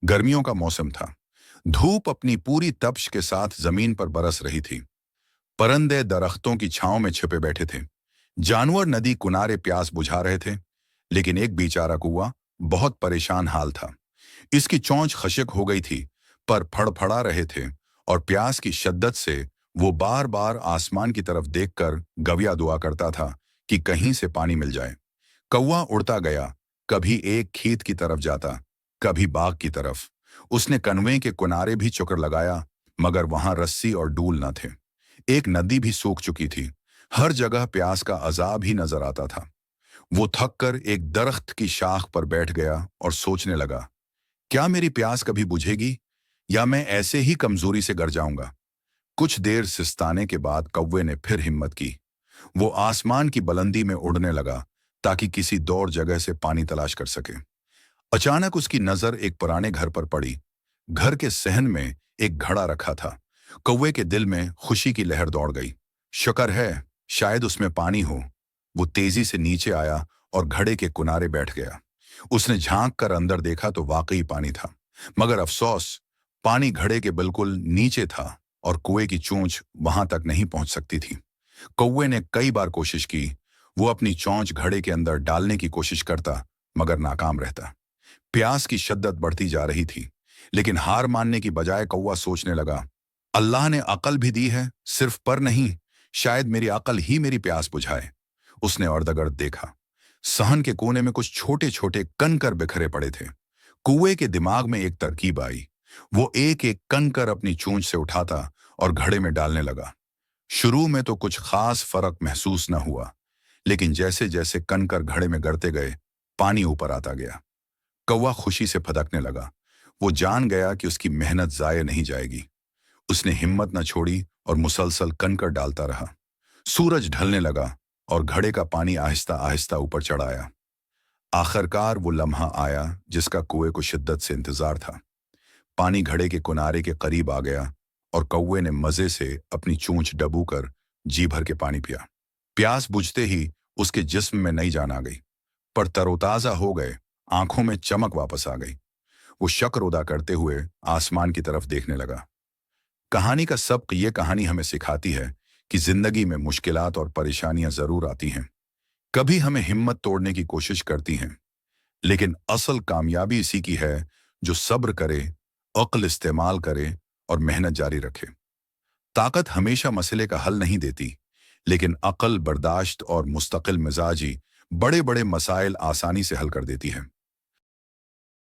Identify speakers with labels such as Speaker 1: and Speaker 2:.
Speaker 1: गर्मियों का मौसम था। धूप अपनी पूरी तपिश के साथ जमीन पर बरस रही थी। परिंदे दरख्तों की छांव में छिपे बैठे थे। जानवर नदी किनारे प्यास बुझा रहे थे। लेकिन एक बेचारा कौवा बहुत परेशान हाल था। इसकी चोंच खशिक हो गई थी, पर फड़फड़ा रहे थे और प्यास की शिद्दत से वो बार बार आसमान की तरफ देखकर गविया दुआ करता था कि कहीं से पानी मिल जाए। कौवा उड़ता गया, कभी एक खेत की तरफ जाता, कभी बाग की तरफ। उसने कनवे के किनारे भी चक्कर लगाया, मगर वहां रस्सी और डूल न थे। एक नदी भी सूख चुकी थी। हर जगह प्यास का अजाब ही नजर आता था। वो थककर एक दरख्त की शाख पर बैठ गया और सोचने लगा, क्या मेरी प्यास कभी बुझेगी, या मैं ऐसे ही कमजोरी से गर जाऊंगा। कुछ देर सिस्ताने के बाद कौवे ने फिर हिम्मत की। वो आसमान की बुलंदी में उड़ने लगा ताकि किसी दौर जगह से पानी तलाश कर सके। अचानक उसकी नजर एक पुराने घर पर पड़ी। घर के सहन में एक घड़ा रखा था। कौवे के दिल में खुशी की लहर दौड़ गई। शुक्र है, शायद उसमें पानी हो। वो तेजी से नीचे आया और घड़े के किनारे बैठ गया। उसने झांक कर अंदर देखा तो वाकई पानी था, मगर अफसोस, पानी घड़े के बिल्कुल नीचे था और कुएं की चोंच वहां तक नहीं पहुंच सकती थी। कौवे ने कई बार कोशिश की। वो अपनी चोंच घड़े के अंदर डालने की कोशिश करता, मगर नाकाम रहता। प्यास की शिद्दत बढ़ती जा रही थी, लेकिन हार मानने की बजाय कौवा सोचने लगा, अल्लाह ने अकल भी दी है, सिर्फ पर नहीं, शायद मेरी अकल ही मेरी प्यास बुझाए। उसने अर्धगर्द देखा। सहन के कोने में कुछ छोटे छोटे कंकर बिखरे पड़े थे। कुएं के दिमाग में एक तरकीब आई। वो एक एक कंकर अपनी चोंच से उठाता और घड़े में डालने लगा। शुरू में तो कुछ खास फर्क महसूस न हुआ, लेकिन जैसे जैसे कंकर घड़े में गिरते गए, पानी ऊपर आता गया। कौवा खुशी से फदकने लगा। वो जान गया कि उसकी मेहनत जाया नहीं जाएगी। उसने हिम्मत न छोड़ी और मुसलसल कंकर डालता रहा। सूरज ढलने लगा और घड़े का पानी आहिस्ता आहिस्ता ऊपर चढ़ आया। आखिरकार वो लम्हा आया जिसका कुएं को शिद्दत से इंतजार था। पानी घड़े के किनारे के करीब आ गया और कौवे ने मजे से अपनी चोंच डबूकर जी भर के पानी पिया। प्यास बुझते ही उसके जिस्म में नई जान आ गई, पर तरोताजा हो गए, आंखों में चमक वापस आ गई। वो शक्र अदा करते हुए आसमान की तरफ देखने लगा। कहानी का सबक ये कहानी हमें सिखाती है कि जिंदगी में मुश्किलात और परेशानियां जरूर आती हैं। कभी हमें हिम्मत तोड़ने की कोशिश करती हैं, लेकिन असल कामयाबी इसी की है जो सब्र करे, अक्ल इस्तेमाल करे और मेहनत जारी रखे। ताकत हमेशा मसले का हल नहीं देती, लेकिन अक्ल, बर्दाश्त और मुस्तकिल मिजाजी बड़े बड़े मसाइल आसानी से हल कर देती है।